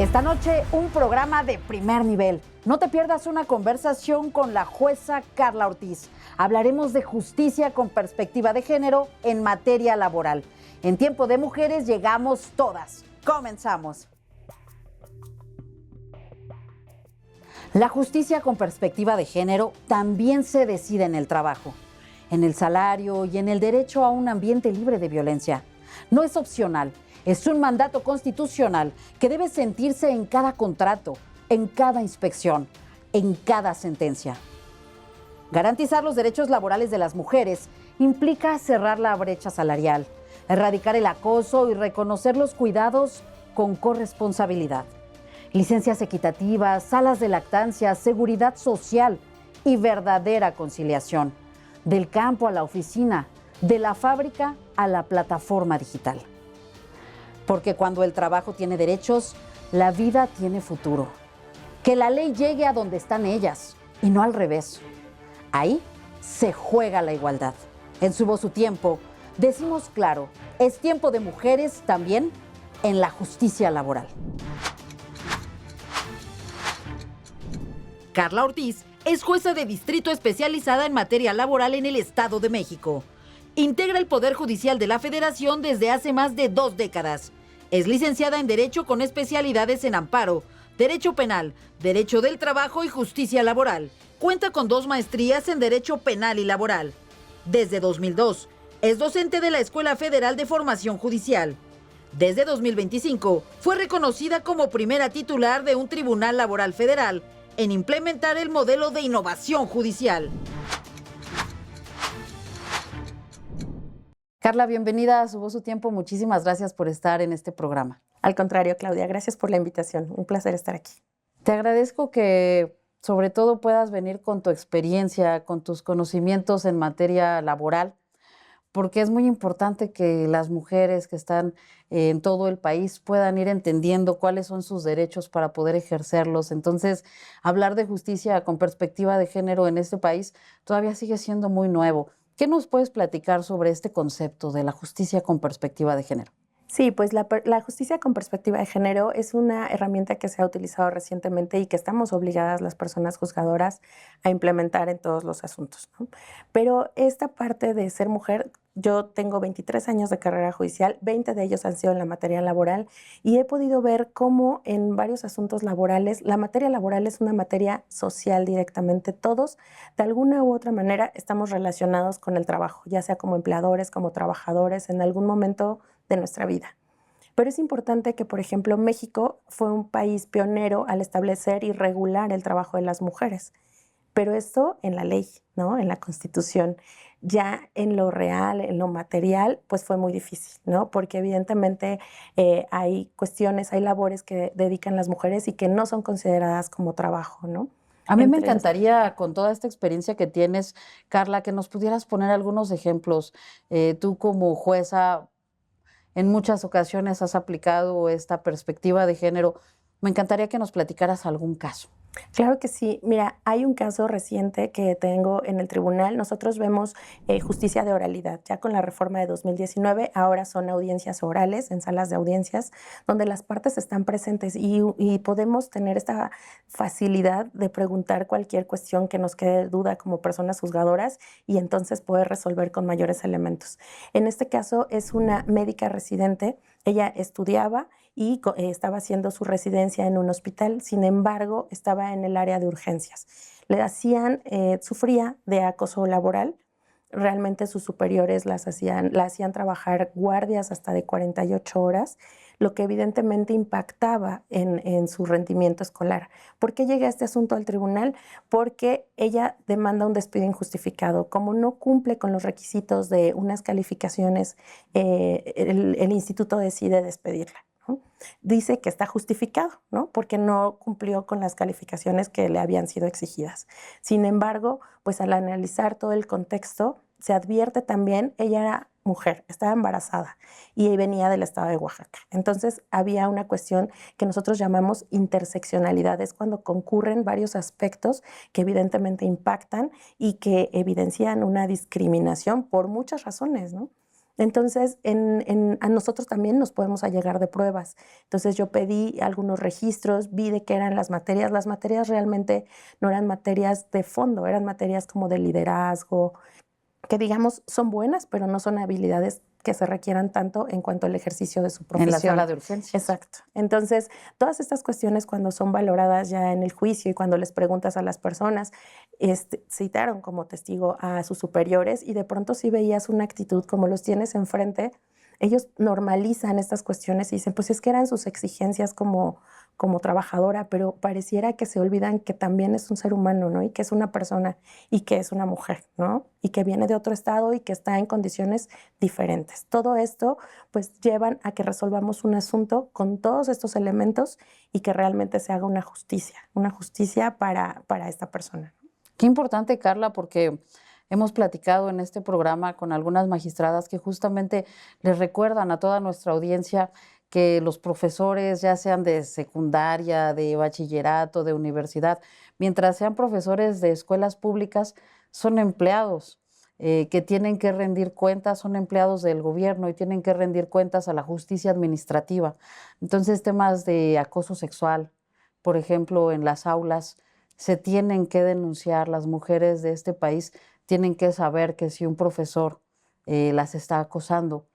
Esta noche, un programa de primer nivel. No te pierdas una conversación con la jueza Carla Ortiz. Hablaremos de justicia con perspectiva de género en materia laboral. En Tiempo de Mujeres llegamos todas. Comenzamos. La justicia con perspectiva de género también se decide en el trabajo, en el salario y en el derecho a un ambiente libre de violencia. No es opcional. Es un mandato constitucional que debe sentirse en cada contrato, en cada inspección, en cada sentencia. Garantizar los derechos laborales de las mujeres implica cerrar la brecha salarial, erradicar el acoso y reconocer los cuidados con corresponsabilidad. Licencias equitativas, salas de lactancia, seguridad social y verdadera conciliación. Del campo a la oficina, de la fábrica a la plataforma digital. Porque cuando el trabajo tiene derechos, la vida tiene futuro. Que la ley llegue a donde están ellas y no al revés. Ahí se juega la igualdad. En Su Voz, Su Tiempo, decimos claro, es tiempo de mujeres también en la justicia laboral. Carla Ortiz es jueza de distrito especializada en materia laboral en el Estado de México. Integra el Poder Judicial de la Federación desde hace más de 2 décadas. Es licenciada en Derecho con especialidades en Amparo, Derecho Penal, Derecho del Trabajo y Justicia Laboral. Cuenta con 2 maestrías en Derecho Penal y Laboral. Desde 2002, es docente de la Escuela Federal de Formación Judicial. Desde 2025, fue reconocida como primera titular de un Tribunal Laboral Federal en implementar el modelo de innovación judicial. Carla, bienvenida a Su Voz, Su Tiempo. Muchísimas gracias por estar en este programa. Al contrario, Claudia, gracias por la invitación. Un placer estar aquí. Te agradezco que sobre todo puedas venir con tu experiencia, con tus conocimientos en materia laboral, porque es muy importante que las mujeres que están en todo el país puedan ir entendiendo cuáles son sus derechos para poder ejercerlos. Entonces, hablar de justicia con perspectiva de género en este país todavía sigue siendo muy nuevo. ¿Qué nos puedes platicar sobre este concepto de la justicia con perspectiva de género? Sí, pues la justicia con perspectiva de género es una herramienta que se ha utilizado recientemente y que estamos obligadas las personas juzgadoras a implementar en todos los asuntos, ¿no? Pero esta parte de ser mujer, yo tengo 23 años de carrera judicial, 20 de ellos han sido en la materia laboral y he podido ver cómo en varios asuntos laborales, la materia laboral es una materia social directamente. Todos, de alguna u otra manera, estamos relacionados con el trabajo, ya sea como empleadores, como trabajadores, en algún momento de nuestra vida. Pero es importante que, por ejemplo, México fue un país pionero al establecer y regular el trabajo de las mujeres. Pero esto en la ley, ¿no? En la Constitución. Ya en lo real, en lo material, pues fue muy difícil, ¿no? Porque evidentemente hay cuestiones, hay labores que dedican las mujeres y que no son consideradas como trabajo, ¿no? A mí me encantaría, con toda esta experiencia que tienes, Carla, que nos pudieras poner algunos ejemplos. Tú como jueza, en muchas ocasiones has aplicado esta perspectiva de género. Me encantaría que nos platicaras algún caso. Claro que sí. Mira, hay un caso reciente que tengo en el tribunal. Nosotros vemos justicia de oralidad. Ya con la reforma de 2019, ahora son audiencias orales en salas de audiencias donde las partes están presentes y podemos tener esta facilidad de preguntar cualquier cuestión que nos quede duda como personas juzgadoras y entonces poder resolver con mayores elementos. En este caso es una médica residente. Ella estudiaba y estaba haciendo su residencia en un hospital, sin embargo, estaba en el área de urgencias. Sufría de acoso laboral, realmente sus superiores la hacían trabajar guardias hasta de 48 horas, lo que evidentemente impactaba en su rendimiento escolar. ¿Por qué llega este asunto al tribunal? Porque ella demanda un despido injustificado. Como no cumple con los requisitos de unas calificaciones, el instituto decide despedirla, ¿no? Dice que está justificado, ¿no? Porque no cumplió con las calificaciones que le habían sido exigidas. Sin embargo, pues al analizar todo el contexto, se advierte también, ella era mujer, estaba embarazada y venía del estado de Oaxaca. Entonces había una cuestión que nosotros llamamos interseccionalidad, es cuando concurren varios aspectos que evidentemente impactan y que evidencian una discriminación por muchas razones, ¿no? Entonces, a nosotros también nos podemos allegar de pruebas. Entonces, yo pedí algunos registros, vi de qué eran las materias. Las materias realmente no eran materias de fondo, eran materias como de liderazgo, que digamos son buenas, pero no son habilidades que se requieran tanto en cuanto al ejercicio de su En la profesión. sala de urgencias. Exacto. Entonces, todas estas cuestiones cuando son valoradas ya en el juicio y cuando les preguntas a las personas, citaron como testigo a sus superiores y de pronto si veías una actitud como los tienes enfrente, ellos normalizan estas cuestiones y dicen, pues es que eran sus exigencias como trabajadora, pero pareciera que se olvidan que también es un ser humano, ¿no? Y que es una persona y que es una mujer, ¿no? Y que viene de otro estado y que está en condiciones diferentes. Todo esto, pues, llevan a que resolvamos un asunto con todos estos elementos y que realmente se haga una justicia para esta persona. Qué importante, Carla, porque hemos platicado en este programa con algunas magistradas que justamente les recuerdan a toda nuestra audiencia que los profesores, ya sean de secundaria, de bachillerato, de universidad, mientras sean profesores de escuelas públicas, son empleados que tienen que rendir cuentas, son empleados del gobierno y tienen que rendir cuentas a la justicia administrativa. Entonces, temas de acoso sexual, por ejemplo, en las aulas, se tienen que denunciar. Las mujeres de este país tienen que saber que si un profesor las está acosando,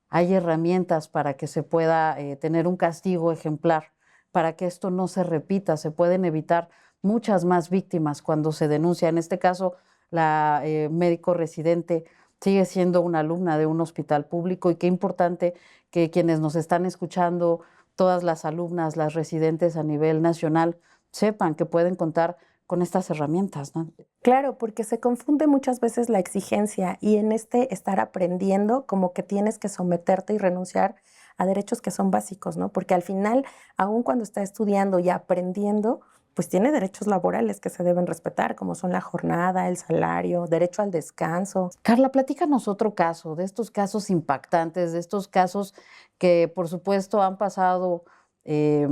hay herramientas para que se pueda tener un castigo ejemplar, para que esto no se repita. Se pueden evitar muchas más víctimas cuando se denuncia. En este caso, la médico residente sigue siendo una alumna de un hospital público y qué importante que quienes nos están escuchando, todas las alumnas, las residentes a nivel nacional, sepan que pueden contar con estas herramientas, ¿no? Claro, porque se confunde muchas veces la exigencia y en estar aprendiendo como que tienes que someterte y renunciar a derechos que son básicos, ¿no? Porque al final, aun cuando está estudiando y aprendiendo, pues tiene derechos laborales que se deben respetar, como son la jornada, el salario, derecho al descanso. Carla, platícanos otro caso, de estos casos impactantes, de estos casos que por supuesto han pasado eh,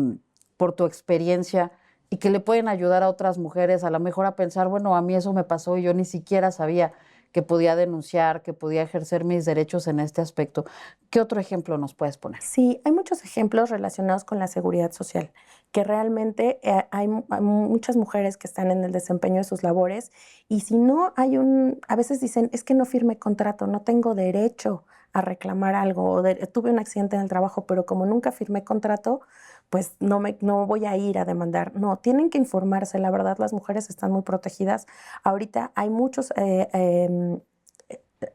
por tu experiencia y que le pueden ayudar a otras mujeres a lo mejor a pensar, bueno, a mí eso me pasó y yo ni siquiera sabía que podía denunciar, que podía ejercer mis derechos en este aspecto. ¿Qué otro ejemplo nos puedes poner? Sí, hay muchos ejemplos relacionados con la seguridad social, que realmente hay muchas mujeres que están en el desempeño de sus labores y si no hay a veces dicen, es que no firmé contrato, no tengo derecho a reclamar algo, o tuve un accidente en el trabajo, pero como nunca firmé contrato, pues no voy a ir a demandar. No, tienen que informarse, la verdad las mujeres están muy protegidas. Ahorita hay muchos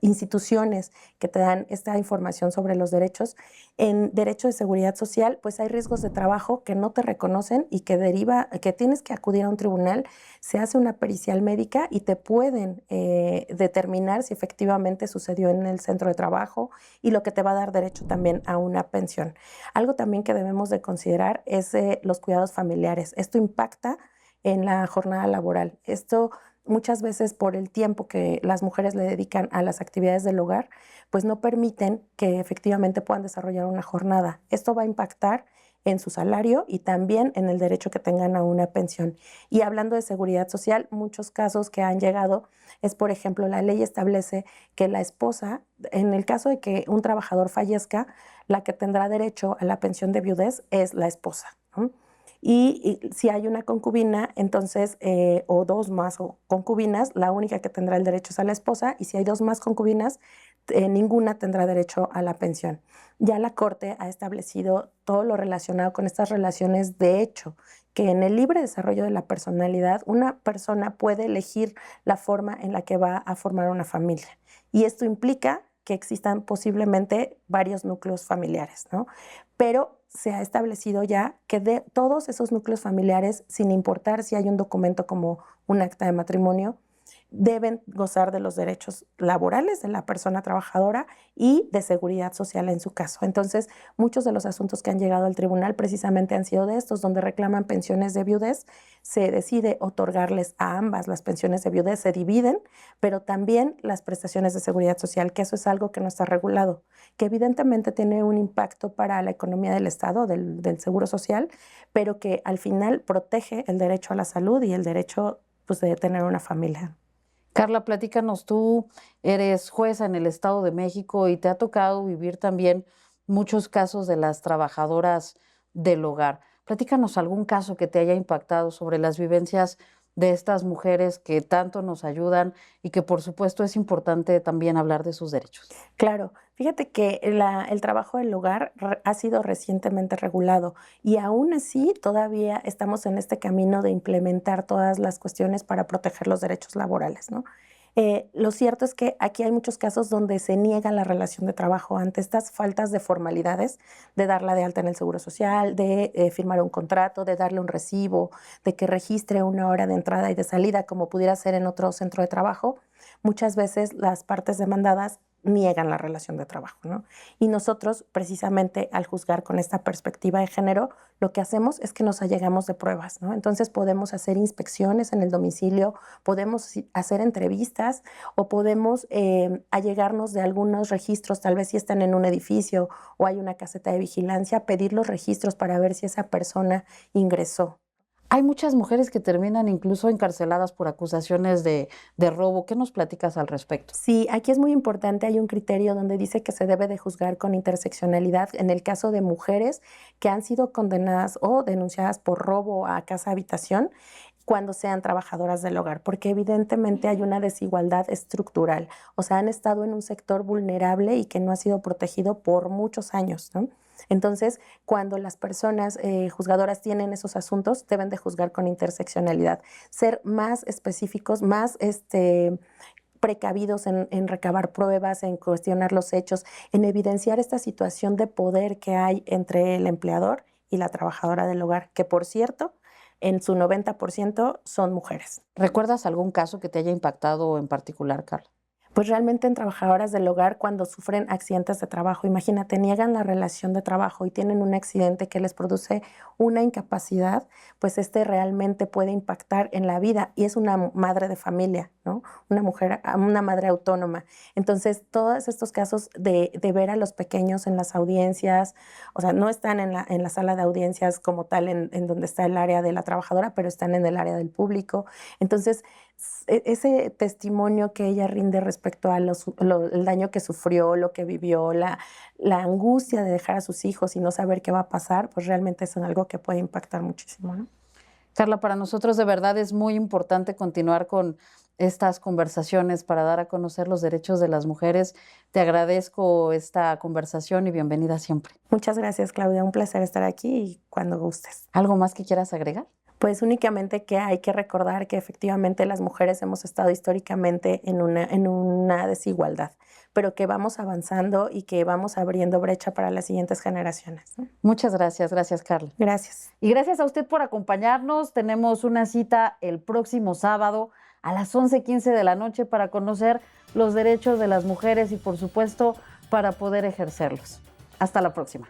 instituciones que te dan esta información sobre los derechos. En derecho de seguridad social, pues hay riesgos de trabajo que no te reconocen y que tienes que acudir a un tribunal, se hace una pericial médica y te pueden determinar si efectivamente sucedió en el centro de trabajo y lo que te va a dar derecho también a una pensión. Algo también que debemos de considerar es los cuidados familiares. Esto impacta en la jornada laboral. Esto muchas veces por el tiempo que las mujeres le dedican a las actividades del hogar, pues no permiten que efectivamente puedan desarrollar una jornada. Esto va a impactar en su salario y también en el derecho que tengan a una pensión. Y hablando de seguridad social, muchos casos que han llegado es, por ejemplo, la ley establece que la esposa, en el caso de que un trabajador fallezca, la que tendrá derecho a la pensión de viudez es la esposa, ¿no? Y si hay una concubina, entonces, o dos más concubinas, la única que tendrá el derecho es a la esposa, y si hay dos más concubinas, ninguna tendrá derecho a la pensión. Ya la Corte ha establecido todo lo relacionado con estas relaciones de hecho, que en el libre desarrollo de la personalidad, una persona puede elegir la forma en la que va a formar una familia. Y esto implica que existan posiblemente varios núcleos familiares, ¿no? Pero se ha establecido ya que de todos esos núcleos familiares, sin importar si hay un documento como un acta de matrimonio, deben gozar de los derechos laborales de la persona trabajadora y de seguridad social en su caso. Entonces, muchos de los asuntos que han llegado al tribunal precisamente han sido de estos, donde reclaman pensiones de viudez. Se decide otorgarles a ambas las pensiones de viudez, se dividen, pero también las prestaciones de seguridad social, que eso es algo que no está regulado, que evidentemente tiene un impacto para la economía del Estado, del Seguro Social, pero que al final protege el derecho a la salud y el derecho, pues, de tener una familia. Carla, platícanos, tú eres jueza en el Estado de México y te ha tocado vivir también muchos casos de las trabajadoras del hogar. Platícanos algún caso que te haya impactado sobre las vivencias de estas mujeres que tanto nos ayudan y que por supuesto es importante también hablar de sus derechos. Claro, fíjate que el trabajo del hogar ha sido recientemente regulado y aún así todavía estamos en este camino de implementar todas las cuestiones para proteger los derechos laborales, ¿no? Lo cierto es que aquí hay muchos casos donde se niega la relación de trabajo ante estas faltas de formalidades, de darla de alta en el Seguro Social, de firmar un contrato, de darle un recibo, de que registre una hora de entrada y de salida, como pudiera ser en otro centro de trabajo. Muchas veces las partes demandadas niegan la relación de trabajo, ¿no? Y nosotros, precisamente, al juzgar con esta perspectiva de género, lo que hacemos es que nos allegamos de pruebas, ¿no? Entonces podemos hacer inspecciones en el domicilio, podemos hacer entrevistas o podemos allegarnos de algunos registros, tal vez si están en un edificio o hay una caseta de vigilancia, pedir los registros para ver si esa persona ingresó. Hay muchas mujeres que terminan incluso encarceladas por acusaciones de robo. ¿Qué nos platicas al respecto? Sí, aquí es muy importante, hay un criterio donde dice que se debe de juzgar con interseccionalidad en el caso de mujeres que han sido condenadas o denunciadas por robo a casa-habitación cuando sean trabajadoras del hogar, porque evidentemente hay una desigualdad estructural, o sea, han estado en un sector vulnerable y que no ha sido protegido por muchos años, ¿no? Entonces, cuando las personas juzgadoras tienen esos asuntos, deben de juzgar con interseccionalidad, ser más específicos, más precavidos en recabar pruebas, en cuestionar los hechos, en evidenciar esta situación de poder que hay entre el empleador y la trabajadora del hogar, que por cierto, en su 90% son mujeres. ¿Recuerdas algún caso que te haya impactado en particular, Carla? Pues realmente en trabajadoras del hogar cuando sufren accidentes de trabajo, imagínate, niegan la relación de trabajo y tienen un accidente que les produce una incapacidad, pues realmente puede impactar en la vida y es una madre de familia, ¿no? Una mujer, una madre autónoma. Entonces, todos estos casos de ver a los pequeños en las audiencias, o sea, no están en la sala de audiencias como tal en donde está el área de la trabajadora, pero están en el área del público. Entonces, ese testimonio que ella rinde respecto a el daño que sufrió, lo que vivió, la angustia de dejar a sus hijos y no saber qué va a pasar, pues realmente es algo que puede impactar muchísimo, ¿no? Carla, para nosotros de verdad es muy importante continuar con estas conversaciones para dar a conocer los derechos de las mujeres. Te agradezco esta conversación y bienvenida siempre. Muchas gracias, Claudia. Un placer estar aquí y cuando gustes. ¿Algo más que quieras agregar? Pues únicamente que hay que recordar que efectivamente las mujeres hemos estado históricamente en una desigualdad, pero que vamos avanzando y que vamos abriendo brecha para las siguientes generaciones, ¿no? Muchas gracias, gracias Carla. Gracias. Y gracias a usted por acompañarnos. Tenemos una cita el próximo sábado a las 11:15 de la noche para conocer los derechos de las mujeres y por supuesto para poder ejercerlos. Hasta la próxima.